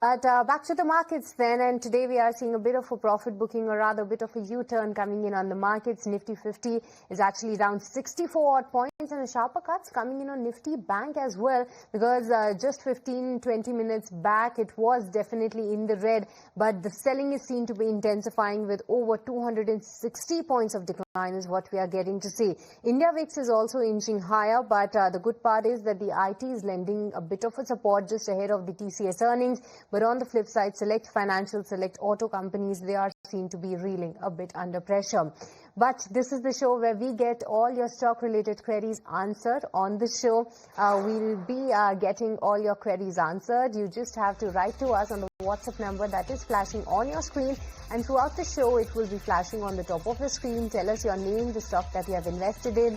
But back to the markets then, and today we are seeing a bit of a profit booking, or rather a bit of a U-turn coming in on the markets. Nifty 50 is actually down 64 odd points, and the sharper cuts coming in on Nifty Bank as well, because just 15-20 minutes back it was definitely in the red, but the selling is seen to be intensifying with over 260 points of decline is what we are getting to see. India VIX is also inching higher, but the good part is that the IT is lending a bit of a support just ahead of the TCS earnings. But on the flip side, select financial, select auto companies, they are seen to be reeling a bit under pressure. But this is the show where we get all your stock-related queries answered. On the show, we'll be getting all your queries answered. You just have to write to us on the WhatsApp number that is flashing on your screen. And throughout the show, it will be flashing on the top of the screen. Tell us your name, the stock that you have invested in,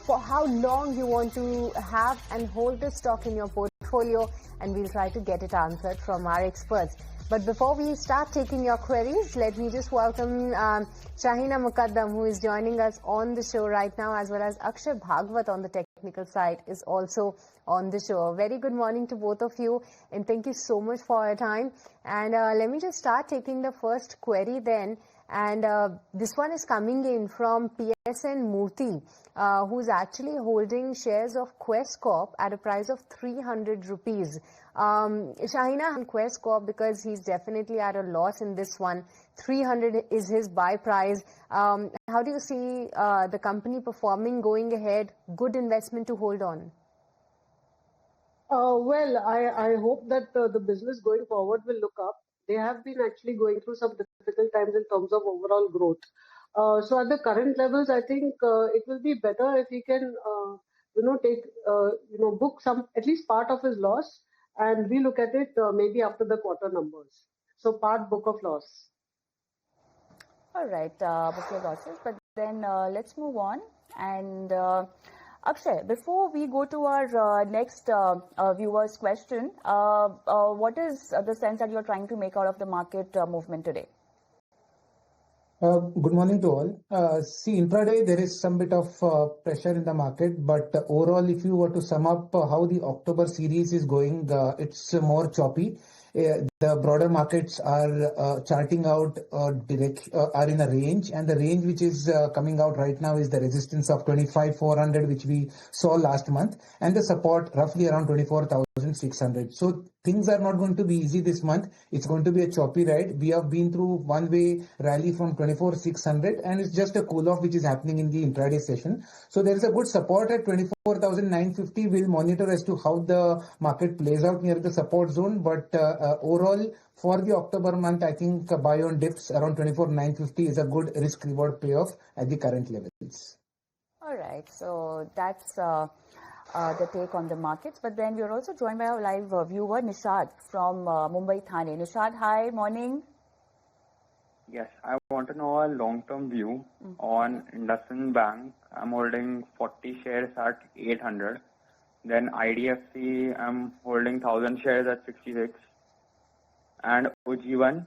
for how long you want to have and hold the stock in your portfolio, and we'll try to get it answered from our experts. But before we start taking your queries, let me just welcome Shahina Muqaddam, who is joining us on the show right now, as well as Akshay Bhagwat on the technical side is also on the show. A very good morning to both of you, and thank you so much for your time. And let me just start taking the first query then. And this one is coming in from bnsn Murthy, who's actually holding shares of Quest Corp at a price of 300 rupees. Shahina on Quest Corp, because he's definitely at a loss in this one. 300 is his buy price. How do you see the company performing going ahead? Good investment to hold on? Well, I hope that the business going forward will look up. They have been actually going through some difficult times in terms of overall growth. So at the current levels, I think it will be better if he can, book some, at least part of his loss, and we look at it maybe after the quarter numbers. So part book of loss. All right, book your losses. But then let's move on. And Akshay, before we go to our next viewer's question, what is the sense that you're trying to make out of the market movement today? Good morning to all. See, intraday there is some bit of pressure in the market, but overall, if you were to sum up how the October series is going, it's more choppy. The broader markets are charting out are in a range, and the range which is coming out right now is the resistance of 25,400, which we saw last month, and the support roughly around 24,600. So things are not going to be easy this month. It's going to be a choppy ride. We have been through one-way rally from 24,600, and it's just a cool-off which is happening in the intraday session. So there is a good support at 24,950. We'll monitor as to how the market plays out near the support zone, but overall, for the October month, I think buy on dips around 24,950 is a good risk-reward payoff at the current levels. All right, so that's the take on the markets. But then we're also joined by our live viewer, Nishad from Mumbai, Thane. Nishad, hi, morning. Yes, I want to know a long-term view on IndusInd Bank. I'm holding 40 shares at 800. Then IDFC, I'm holding 1,000 shares at 66. And Ujjivan,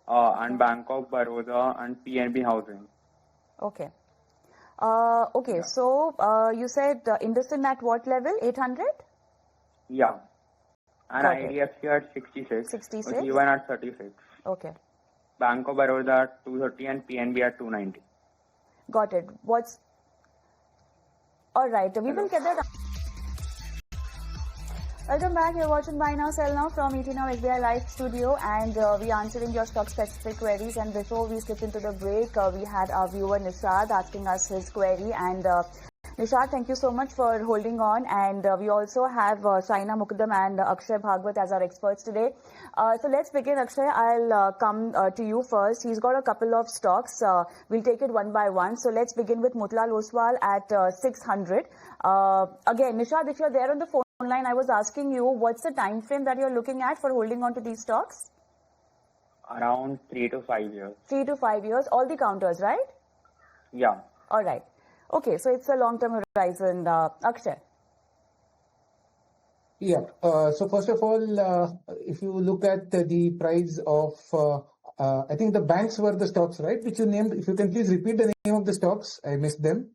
and Bank of Baroda and PNB Housing. Okay. Okay, so you said IndusInd at what level? 800? Yeah. And IDFC at 66. 66? Ujjivan at 36. Okay. Bank of Baroda at 230 and PNB at 290. Got it. All right, we will get that. Welcome back. You're watching Buy Now, Sell Now from ET Now SBI Live Studio, and we are answering your stock-specific queries. And before we slip into the break, we had our viewer Nishad asking us his query. And Nishad, thank you so much for holding on. And we also have Shahina Muqaddam and Akshay Bhagwat as our experts today. So let's begin, Akshay. I'll come to you first. He's got a couple of stocks. We'll take it one by one. So let's begin with Motilal Oswal at 600. Again, Nishad, if you're there on the phone line, I was asking you, what's the time frame that you're looking at for holding on to these stocks? Around 3 to 5 years. 3 to 5 years, all the counters, right? Yeah. All right. Okay, so it's a long-term horizon. Akshay. Yeah. So first of all, if you look at the price of, I think the banks were the stocks, right, which you named. If you can please repeat the name of the stocks. I missed them.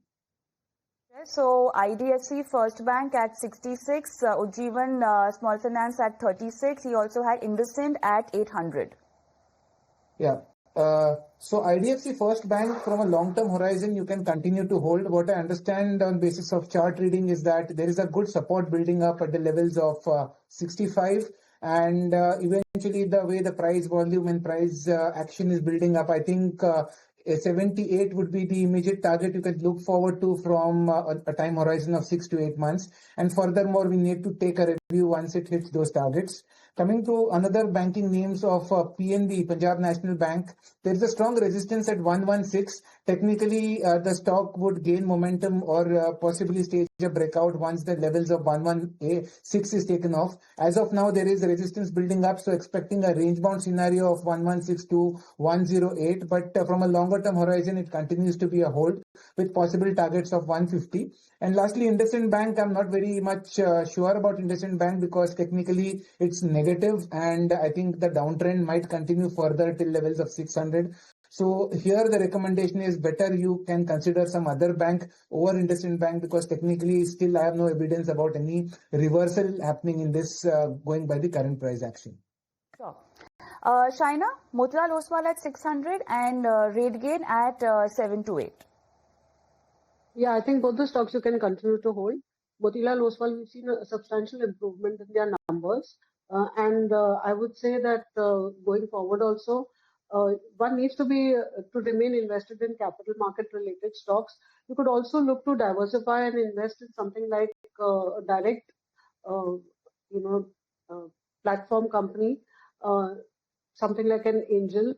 So IDFC First Bank at 66, Ujjivan Small Finance at 36. He also had IndusInd at 800. Yeah. So IDFC First Bank, from a long-term horizon, you can continue to hold. What I understand on basis of chart reading is that there is a good support building up at the levels of 65, and eventually the way the price volume and price action is building up, I think 78 would be the immediate target you can look forward to from a time horizon of 6 to 8 months. And furthermore, we need to take a review once it hits those targets. Coming to another banking names of PNB, Punjab National Bank, there is a strong resistance at 116. Technically, the stock would gain momentum or possibly stage a breakout once the levels of 116 is taken off. As of now, there is resistance building up, so expecting a range-bound scenario of 116 to 108. But from a longer-term horizon, it continues to be a hold with possible targets of 150. And lastly, IndusInd Bank, I'm not very much sure about IndusInd Bank because technically it's negative, and I think the downtrend might continue further till levels of 600. So here the recommendation is better you can consider some other bank over IndusInd Bank, because technically still I have no evidence about any reversal happening in this going by the current price action. Sure. Shaina, Motilal Oswal at 600 and RateGain at 728. Yeah, I think both the stocks you can continue to hold. Motilal Oswal, we've seen a substantial improvement in their numbers. And I would say that going forward also, one needs to remain invested in capital market related stocks. You could also look to diversify and invest in something like a direct, uh, you know, platform company, something like an Angel.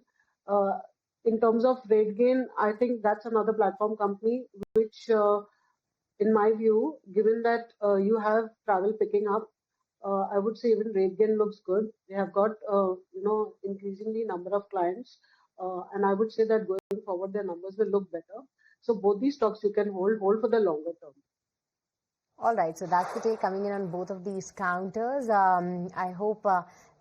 Uh, in terms of RateGain, I think that's another platform company which, in my view, given that you have travel picking up, I would say even RateGain looks good. They have got, increasingly number of clients, and I would say that going forward their numbers will look better. So both these stocks you can hold for the longer term. All right, so that's the take coming in on both of these counters. I hope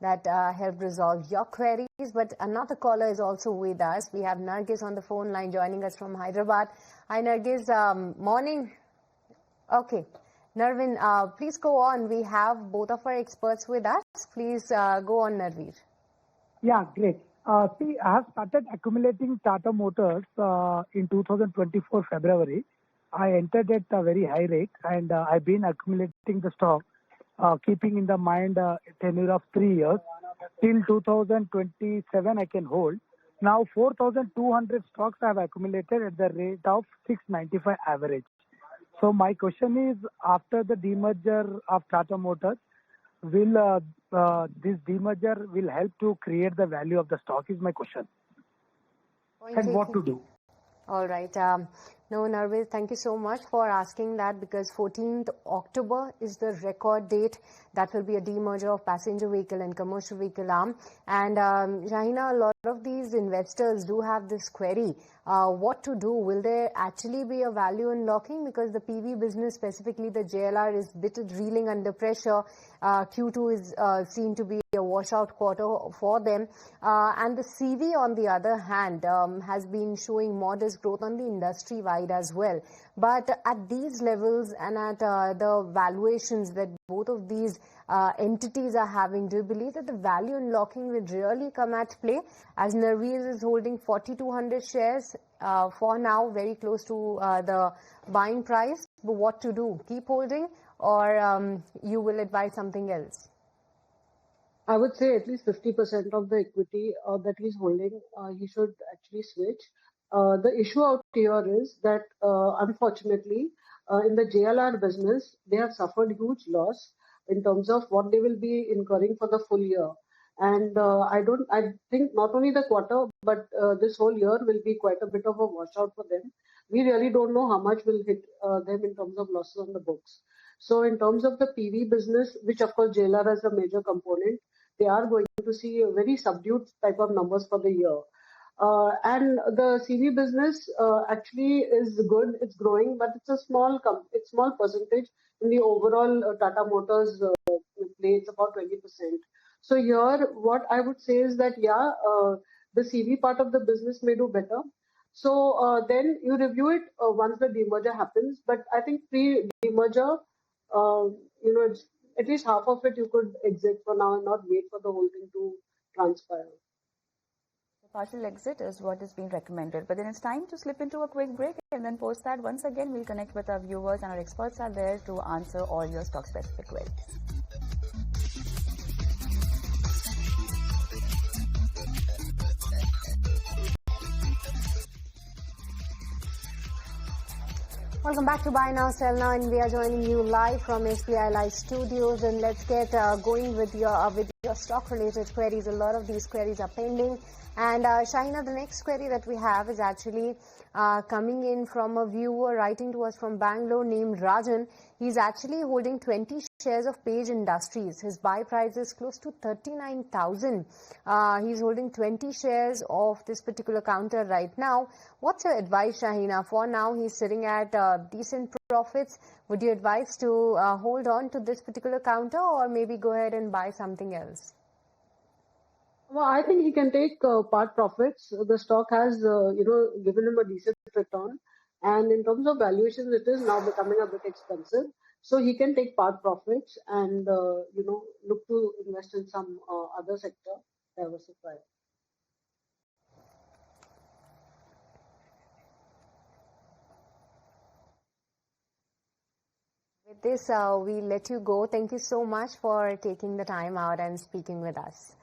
that helped resolve your queries. But another caller is also with us. We have Nargis on the phone line joining us from Hyderabad. Hi, Nargis. Morning. Okay. Narvin, please go on. We have both of our experts with us. Please go on, Narveer. Yeah, great. See, I have started accumulating Tata Motors in 2024 February. I entered at a very high rate, and I've been accumulating the stock, keeping in the mind a tenure of 3 years. Till 2027, I can hold. Now, 4,200 stocks I have accumulated at the rate of 695 average. So my question is, after the demerger of Tata Motors, will this demerger will help to create the value of the stock is my question. And what to do? All right. No, Narvis, thank you so much for asking that, because 14th October is the record date. That will be a demerger of passenger vehicle and commercial vehicle arm. And Shahina, a lot of these investors do have this query. What to do? Will there actually be a value unlocking? Because the PV business, specifically the JLR, is bit reeling under pressure. Q2 is seen to be a washout quarter for them. And the CV, on the other hand, has been showing modest growth on the industry wide as well. But at these levels and at the valuations that both of these entities are having, do you believe that the value unlocking will really come at play? As Narveer is holding 4,200 shares for now, very close to the buying price. But what to do? Keep holding, or you will advise something else? I would say at least 50% of the equity that he's holding, he should actually switch. The issue out here is that, unfortunately, in the JLR business, they have suffered huge loss in terms of what they will be incurring for the full year. And I think not only the quarter, but this whole year will be quite a bit of a washout for them. We really don't know how much will hit them in terms of losses on the books. So in terms of the PV business, which of course JLR has a major component, they are going to see a very subdued type of numbers for the year. And the CV business actually is good. It's growing, but it's a small percentage in the overall Tata Motors play. It's about 20%. So here, what I would say is that the CV part of the business may do better. So then you review it once the demerger happens. But I think pre-demerger, it's, at least half of it you could exit for now and not wait for the whole thing to transpire. The partial exit is what is being recommended. But then it's time to slip into a quick break, and then post that once again we'll connect with our viewers, and our experts are there to answer all your stock specific queries. Welcome back to Buy Now, Sell Now, and we are joining you live from SBI Live Studios. And let's get going with your stock-related queries. A lot of these queries are pending. And Shahina, the next query that we have is actually coming in from a viewer writing to us from Bangalore named Rajan. He's actually holding 20 shares of Page Industries. His buy price is close to 39,000. He's holding 20 shares of this particular counter right now. What's your advice, Shahina? For now, he's sitting at decent profits. Would you advise to hold on to this particular counter, or maybe go ahead and buy something else? Well, I think he can take part profits. The stock has, given him a decent return. And in terms of valuations, it is now becoming a bit expensive. So he can take part profits and, look to invest in some other sector, diversify. With this, we let you go. Thank you so much for taking the time out and speaking with us.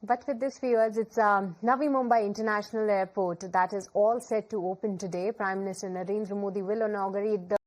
But with this, viewers, it's Navi Mumbai International Airport that is all set to open today. Prime Minister Narendra Modi will inaugurate the